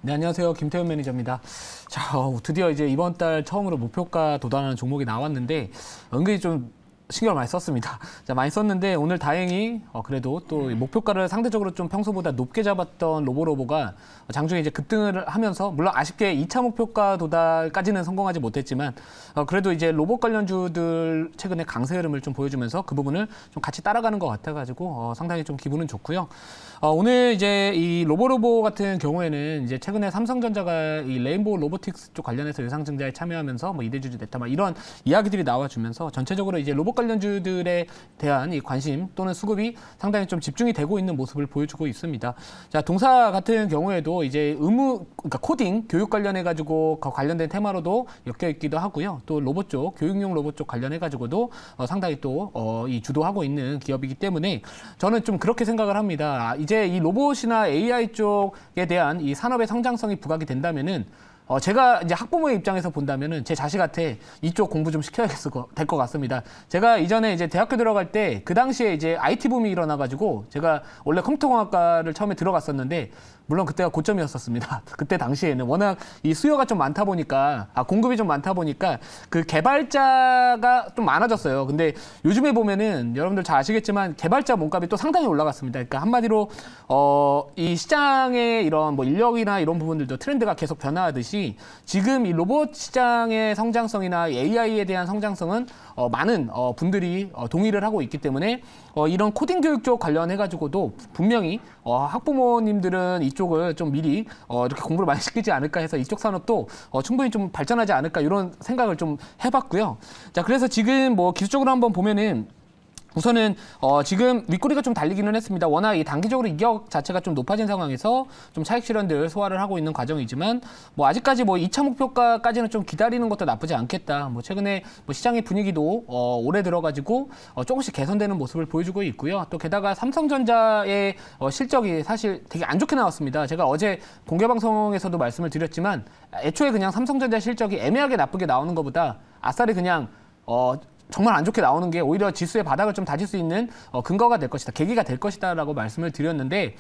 네, 안녕하세요. 김태훈 매니저입니다. 자, 드디어 이제 이번 달 처음으로 목표가 도달하는 종목이 나왔는데 은근히 좀 신경을 많이 썼습니다. 자, 많이 썼는데 오늘 다행히 그래도 또 목표가를 상대적으로 좀 평소보다 높게 잡았던 로보로보가 장중에 이제 급등을 하면서 물론 아쉽게 2차 목표가 도달까지는 성공하지 못했지만 그래도 이제 로봇 관련주들 최근에 강세 흐름을 좀 보여주면서 그 부분을 좀 같이 따라가는 것 같아가지고 상당히 좀 기분은 좋고요. 오늘 이제 이 로보로보 같은 경우에는 이제 최근에 삼성전자가 이 레인보우 로보틱스 쪽 관련해서 유상증자에 참여하면서 뭐 이대주주 냈다 막 이런 이야기들이 나와주면서 전체적으로 이제 로봇 관련주들에 대한 이 관심 또는 수급이 상당히 좀 집중이 되고 있는 모습을 보여주고 있습니다. 자, 동사 같은 경우에도 이제 그러니까 코딩, 교육 관련해가지고 관련된 테마로도 엮여 있기도 하고요. 또 로봇 쪽, 교육용 로봇 쪽 관련해가지고도 상당히 또 이 주도하고 있는 기업이기 때문에 저는 좀 그렇게 생각을 합니다. 이제 이 로봇이나 AI 쪽에 대한 이 산업의 성장성이 부각이 된다면은 제가 이제 학부모의 입장에서 본다면은 제 자식한테 이쪽 공부 좀 시켜야겠을 될 것 같습니다. 제가 이전에 이제 대학교 들어갈 때 그 당시에 이제 IT 붐이 일어나가지고 제가 원래 컴퓨터공학과를 처음에 들어갔었는데 물론 그때가 고점이었었습니다. 그때 당시에는 워낙 이 수요가 좀 많다 보니까 공급이 좀 많다 보니까 그 개발자가 좀 많아졌어요. 근데 요즘에 보면은 여러분들 잘 아시겠지만 개발자 몸값이 또 상당히 올라갔습니다. 그러니까 한마디로 이 시장의 이런 뭐 인력이나 이런 부분들도 트렌드가 계속 변화하듯이 지금 이 로봇 시장의 성장성이나 AI에 대한 성장성은 많은 분들이 동의를 하고 있기 때문에 이런 코딩 교육 쪽 관련해가지고도 분명히 학부모님들은 이쪽을 좀 미리 이렇게 공부를 많이 시키지 않을까 해서 이쪽 산업도 충분히 좀 발전하지 않을까 이런 생각을 좀 해봤고요. 자, 그래서 지금 뭐 기술적으로 한번 보면은 우선은 지금 윗꼬리가 좀 달리기는 했습니다. 워낙 이 단기적으로 이격 자체가 좀 높아진 상황에서 좀 차익 실현들 소화를 하고 있는 과정이지만 뭐 아직까지 뭐 2차 목표가까지는 좀 기다리는 것도 나쁘지 않겠다. 뭐 최근에 뭐 시장의 분위기도 올해 들어가지고 조금씩 개선되는 모습을 보여주고 있고요. 또 게다가 삼성전자의 실적이 사실 되게 안 좋게 나왔습니다. 제가 어제 공개 방송에서도 말씀을 드렸지만 애초에 그냥 삼성전자 실적이 애매하게 나쁘게 나오는 것보다 아싸리 그냥 정말 안 좋게 나오는 게 오히려 지수의 바닥을 좀 다질 수 있는 근거가 될 것이다, 계기가 될 것이다라고 말씀을 드렸는데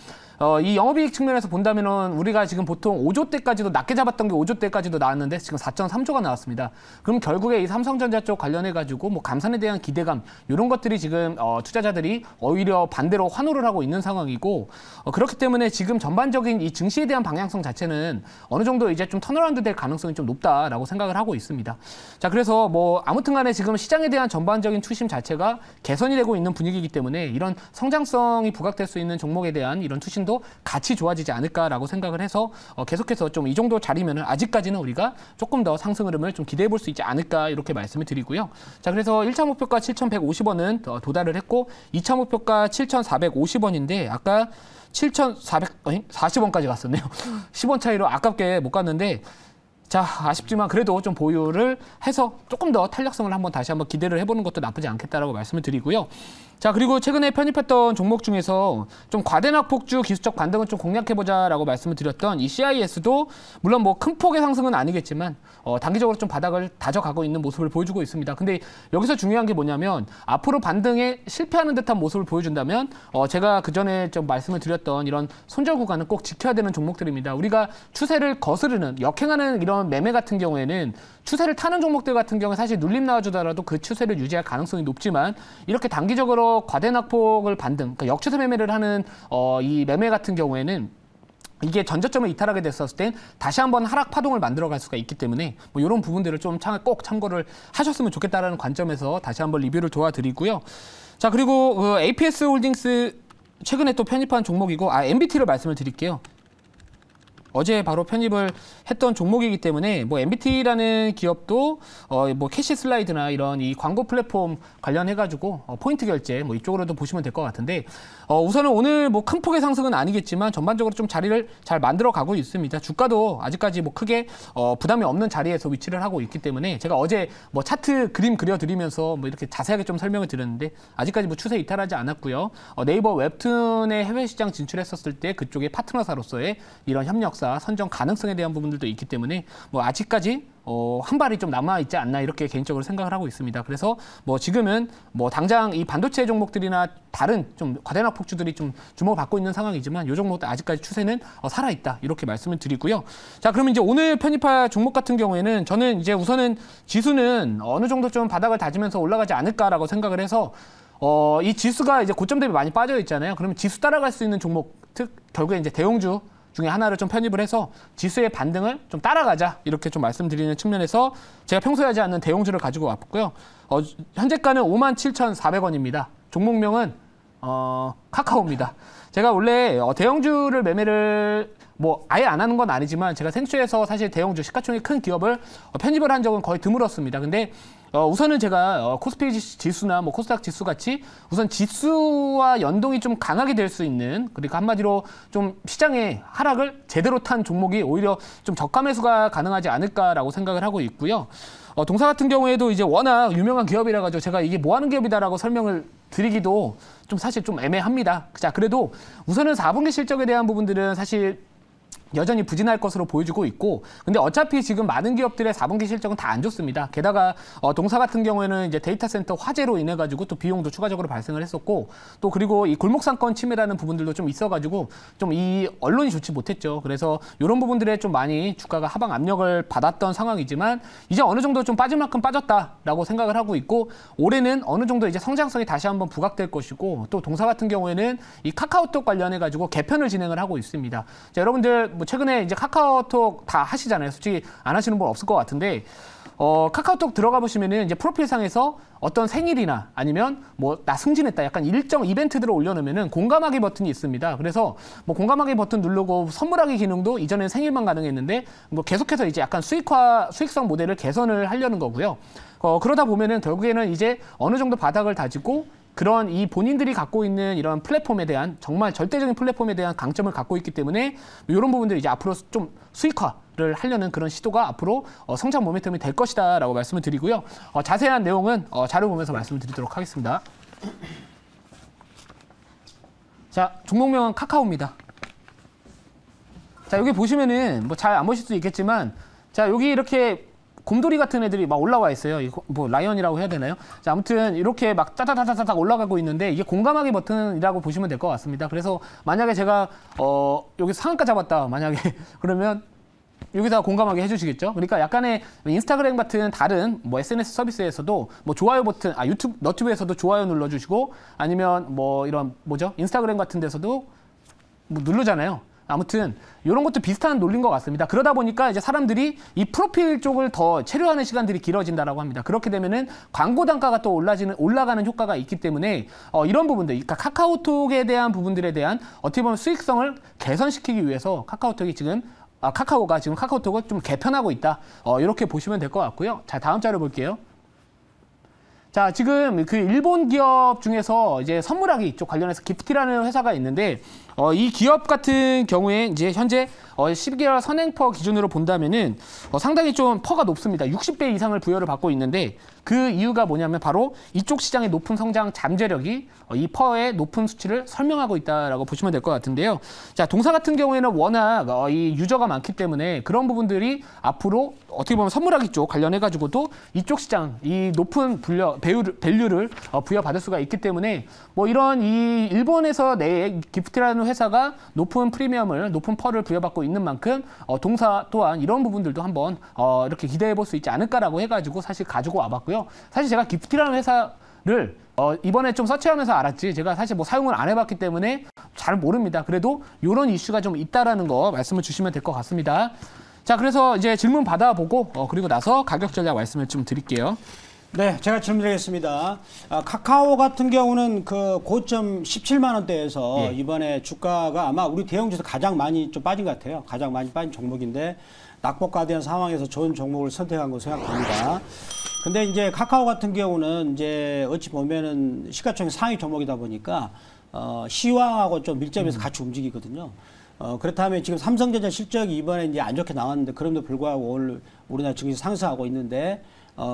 이 영업이익 측면에서 본다면은 우리가 지금 보통 5조 대까지도 낮게 잡았던 게 5조 대까지도 나왔는데 지금 4.3조가 나왔습니다. 그럼 결국에 이 삼성전자 쪽 관련해가지고 뭐 감산에 대한 기대감 이런 것들이 지금 투자자들이 오히려 반대로 환호를 하고 있는 상황이고 그렇기 때문에 지금 전반적인 이 증시에 대한 방향성 자체는 어느 정도 이제 좀 턴어라운드 될 가능성이 좀 높다라고 생각을 하고 있습니다. 자, 그래서 뭐 아무튼간에 지금 시장에 대한 전반적인 추심 자체가 개선이 되고 있는 분위기이기 때문에 이런 성장성이 부각될 수 있는 종목에 대한 이런 투심도 같이 좋아지지 않을까라고 생각을 해서 계속해서 좀 이 정도 자리면은 아직까지는 우리가 조금 더 상승 흐름을 좀 기대해 볼 수 있지 않을까 이렇게 말씀을 드리고요. 자, 그래서 1차 목표가 7,150원은 도달을 했고 2차 목표가 7,450원인데 아까 7,440원까지 갔었네요. 10원 차이로 아깝게 못 갔는데 자, 아쉽지만 그래도 좀 보유를 해서 조금 더 탄력성을 다시 한번 기대를 해보는 것도 나쁘지 않겠다라고 말씀을 드리고요. 자, 그리고 최근에 편입했던 종목 중에서 좀 과대낙폭주 기술적 반등을 좀 공략해보자라고 말씀을 드렸던 이 CIS도 물론 뭐 큰 폭의 상승은 아니겠지만 단기적으로 좀 바닥을 다져가고 있는 모습을 보여주고 있습니다. 근데 여기서 중요한 게 뭐냐면 앞으로 반등에 실패하는 듯한 모습을 보여준다면 제가 그전에 좀 말씀을 드렸던 이런 손절 구간은 꼭 지켜야 되는 종목들입니다. 우리가 추세를 거스르는 역행하는 이런 매매 같은 경우에는 추세를 타는 종목들 같은 경우에 사실 눌림 나와주더라도 그 추세를 유지할 가능성이 높지만 이렇게 단기적으로 과대낙폭을 반등, 그러니까 역추세 매매를 하는 이 매매 같은 경우에는 이게 전저점을 이탈하게 됐었을 땐 다시 한번 하락 파동을 만들어갈 수가 있기 때문에 뭐 이런 부분들을 좀 꼭 참고를 하셨으면 좋겠다라는 관점에서 다시 한번 리뷰를 도와드리고요. 자, 그리고 APS 홀딩스 최근에 또 편입한 종목이고 MBT를 말씀을 드릴게요. 어제 바로 편입을 했던 종목이기 때문에 뭐 MBT라는 기업도 뭐 캐시 슬라이드나 이런 이 광고 플랫폼 관련해가지고 포인트 결제 뭐 이쪽으로도 보시면 될 것 같은데 우선은 오늘 뭐 큰 폭의 상승은 아니겠지만 전반적으로 좀 자리를 잘 만들어 가고 있습니다. 주가도 아직까지 뭐 크게 부담이 없는 자리에서 위치를 하고 있기 때문에 제가 어제 뭐 차트 그림 그려드리면서 뭐 이렇게 자세하게 좀 설명을 드렸는데 아직까지 뭐 추세 이탈하지 않았고요. 네이버 웹툰의 해외 시장 진출했었을 때 그쪽의 파트너사로서의 이런 협력사 선정 가능성에 대한 부분들도 있기 때문에 뭐 아직까지 한 발이 좀 남아있지 않나 이렇게 개인적으로 생각을 하고 있습니다. 그래서 뭐 지금은 뭐 당장 이 반도체 종목들이나 다른 좀 과대낙 폭주들이 좀 주목을 받고 있는 상황이지만 이 종목도 아직까지 추세는 살아있다 이렇게 말씀을 드리고요. 자, 그러면 이제 오늘 편입할 종목 같은 경우에는 저는 이제 우선은 지수는 어느 정도 좀 바닥을 다지면서 올라가지 않을까라고 생각을 해서 이 지수가 이제 고점 대비 많이 빠져 있잖아요. 그러면 지수 따라갈 수 있는 종목, 결국에 이제 대형주 중에 하나를 좀 편입을 해서 지수의 반등을 좀 따라가자 이렇게 좀 말씀드리는 측면에서 제가 평소에 하지 않는 대형주를 가지고 왔고요. 현재가는 57,400원입니다. 종목명은 카카오입니다. 제가 원래 대형주를 매매를 뭐 아예 안 하는 건 아니지만 제가 생수에서 사실 대형주 시가총액 큰 기업을 편입을 한 적은 거의 드물었습니다. 근데 우선은 제가 코스피 지수나 뭐 코스닥 지수 같이 우선 지수와 연동이 좀 강하게 될 수 있는, 그러니까 한마디로 좀 시장의 하락을 제대로 탄 종목이 오히려 좀 저가 매수가 가능하지 않을까라고 생각을 하고 있고요. 동사 같은 경우에도 이제 워낙 유명한 기업이라 가지고 제가 이게 뭐 하는 기업이다라고 설명을 드리기도 좀 사실 좀 애매합니다. 자, 그래도 우선은 4분기 실적에 대한 부분들은 사실 여전히 부진할 것으로 보여지고 있고, 근데 어차피 지금 많은 기업들의 4분기 실적은 다 안 좋습니다. 게다가 동사 같은 경우에는 이제 데이터 센터 화재로 인해 가지고 또 비용도 추가적으로 발생을 했었고, 또 그리고 이 골목상권 침해라는 부분들도 좀 있어가지고 좀 이 언론이 좋지 못했죠. 그래서 이런 부분들에 좀 많이 주가가 하방 압력을 받았던 상황이지만 이제 어느 정도 좀 빠질 만큼 빠졌다라고 생각을 하고 있고, 올해는 어느 정도 이제 성장성이 다시 한번 부각될 것이고, 또 동사 같은 경우에는 이 카카오톡 관련해 가지고 개편을 진행을 하고 있습니다. 자, 여러분들 뭐 최근에 이제 카카오톡 다 하시잖아요. 솔직히 안 하시는 분 없을 것 같은데, 카카오톡 들어가 보시면은 이제 프로필상에서 어떤 생일이나 아니면 뭐 나 승진했다 약간 일정 이벤트들을 올려놓으면은 공감하기 버튼이 있습니다. 그래서 뭐 공감하기 버튼 누르고 선물하기 기능도 이전엔 생일만 가능했는데 뭐 계속해서 이제 약간 수익성 모델을 개선을 하려는 거고요. 그러다 보면은 결국에는 이제 어느 정도 바닥을 다지고 그런 이 본인들이 갖고 있는 이런 플랫폼에 대한 정말 절대적인 플랫폼에 대한 강점을 갖고 있기 때문에 이런 부분들이 이제 앞으로 좀 수익화를 하려는 그런 시도가 앞으로 성장 모멘텀이 될 것이다 라고 말씀을 드리고요. 자세한 내용은 자료 보면서 말씀을 드리도록 하겠습니다. 자, 종목명은 카카오입니다. 자, 여기 보시면은 뭐 잘 안 보실 수 있겠지만, 자, 여기 이렇게 곰돌이 같은 애들이 막 올라와 있어요. 이거 뭐 라이언이라고 해야 되나요? 자, 아무튼 이렇게 막 따다다다닥 올라가고 있는데 이게 공감하기 버튼이라고 보시면 될 것 같습니다. 그래서 만약에 제가 여기 상한가 잡았다 만약에 그러면 여기다 공감하게 해주시겠죠? 그러니까 약간의 인스타그램 같은 다른 뭐 SNS 서비스에서도 뭐 좋아요 버튼, 유튜브 너튜브에서도 좋아요 눌러주시고, 아니면 뭐 이런 뭐죠? 인스타그램 같은 데서도 뭐 누르잖아요. 아무튼 이런 것도 비슷한 논리인 것 같습니다. 그러다 보니까 이제 사람들이 이 프로필 쪽을 더 체류하는 시간들이 길어진다라고 합니다. 그렇게 되면은 광고 단가가 또 올라가는 효과가 있기 때문에 이런 부분들, 그러니까 카카오톡에 대한 부분들에 대한 어떻게 보면 수익성을 개선시키기 위해서 카카오가 지금 카카오톡을 좀 개편하고 있다. 이렇게 보시면 될 것 같고요. 자, 다음 자료 볼게요. 자, 지금 그 일본 기업 중에서 이제 선물하기 쪽 관련해서 기프티라는 회사가 있는데, 이 기업 같은 경우에 이제 현재 12개월 선행퍼 기준으로 본다면은 상당히 좀 퍼가 높습니다. 60배 이상을 부여를 받고 있는데, 그 이유가 뭐냐면 바로 이쪽 시장의 높은 성장 잠재력이 이 퍼의 높은 수치를 설명하고 있다라고 보시면 될 것 같은데요. 자, 동사 같은 경우에는 워낙 이 유저가 많기 때문에 그런 부분들이 앞으로 어떻게 보면 선물하기 쪽 관련해가지고도 이쪽 시장 이 높은 밸류를 부여받을 수가 있기 때문에 뭐 이런 이 일본에서 내 기프트라는 회사가 높은 프리미엄을, 높은 펄을 부여받고 있는 만큼 동사 또한 이런 부분들도 한번 이렇게 기대해 볼 수 있지 않을까라고 해가지고 사실 가지고 와봤고요. 사실 제가 기프트라는 회사를 이번에 좀 서치하면서 알았지, 제가 사실 뭐 사용을 안 해봤기 때문에 잘 모릅니다. 그래도 이런 이슈가 좀 있다라는 거 말씀을 주시면 될 것 같습니다. 자, 그래서 이제 질문 받아보고 그리고 나서 가격 전략 말씀을 좀 드릴게요. 네, 제가 질문드리겠습니다. 카카오 같은 경우는 그 고점 17만 원대에서 이번에 주가가 아마 우리 대형주에서 가장 많이 좀 빠진 것 같아요. 가장 많이 빠진 종목인데 낙폭과대한 상황에서 좋은 종목을 선택한 것으로 생각합니다. 근데 이제 카카오 같은 경우는 이제 어찌 보면은 시가총액 상위 종목이다 보니까 시황하고 좀 밀접해서 같이 움직이거든요. 그렇다면 지금 삼성전자 실적이 이번에 이제 안 좋게 나왔는데, 그럼에도 불구하고 오늘 우리나라 증시 상승하고 있는데,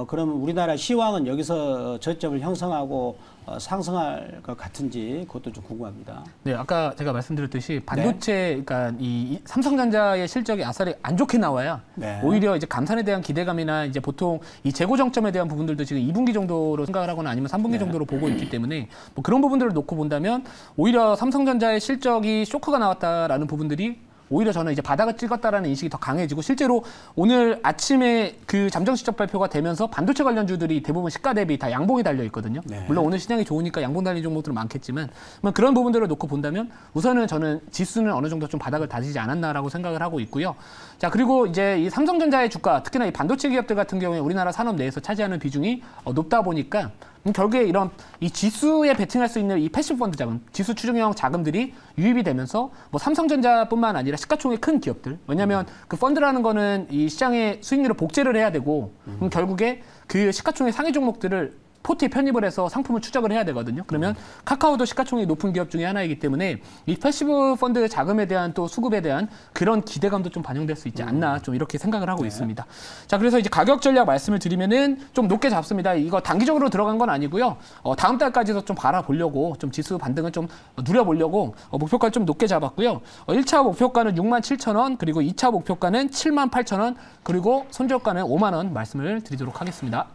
그러면 우리나라 시황은 여기서 저점을 형성하고 상승할 것 같은지 그것도 좀 궁금합니다. 네, 아까 제가 말씀드렸듯이 반도체, 그러니까 이 삼성전자의 실적이 아싸리 안 좋게 나와야 네. 오히려 이제 감산에 대한 기대감이나 이제 보통 이 재고 정점에 대한 부분들도 지금 2분기 정도로 생각을 하거나 아니면 3분기 정도로 보고 있기 때문에 뭐 그런 부분들을 놓고 본다면 오히려 삼성전자의 실적이 쇼크가 나왔다라는 부분들이 오히려 저는 이제 바닥을 찍었다라는 인식이 더 강해지고 실제로 오늘 아침에 그 잠정 실적 발표가 되면서 반도체 관련주들이 대부분 시가 대비 다 양봉이 달려 있거든요. 네. 물론 오늘 시장이 좋으니까 양봉 달린 종목들은 많겠지만 그런 부분들을 놓고 본다면 우선은 저는 지수는 어느 정도 좀 바닥을 다지지 않았나라고 생각을 하고 있고요. 자, 그리고 이제 이 삼성전자의 주가, 특히나 이 반도체 기업들 같은 경우에 우리나라 산업 내에서 차지하는 비중이 높다 보니까 결국에 이런 이 지수에 베팅할 수 있는 이 패시브 펀드 자금, 지수 추종형 자금들이 유입이 되면서 뭐 삼성전자뿐만 아니라 시가총액 큰 기업들, 왜냐하면 그 펀드라는 거는 이 시장의 수익률을 복제를 해야 되고 그럼 결국에 그 시가총액 상위 종목들을 포트에 편입을 해서 상품을 추적을 해야 되거든요. 그러면 카카오도 시가총액이 높은 기업 중에 하나이기 때문에 이 패시브 펀드 자금에 대한 또 수급에 대한 그런 기대감도 좀 반영될 수 있지 않나 좀 이렇게 생각을 하고 있습니다. 자, 그래서 이제 가격 전략 말씀을 드리면은 좀 높게 잡습니다. 이거 단기적으로 들어간 건 아니고요. 다음 달까지도 좀 바라보려고 좀 지수 반등을 좀 누려보려고 목표가를 좀 높게 잡았고요. 1차 목표가는 67,000원, 그리고 2차 목표가는 78,000원, 그리고 손절가는 5만 원 말씀을 드리도록 하겠습니다.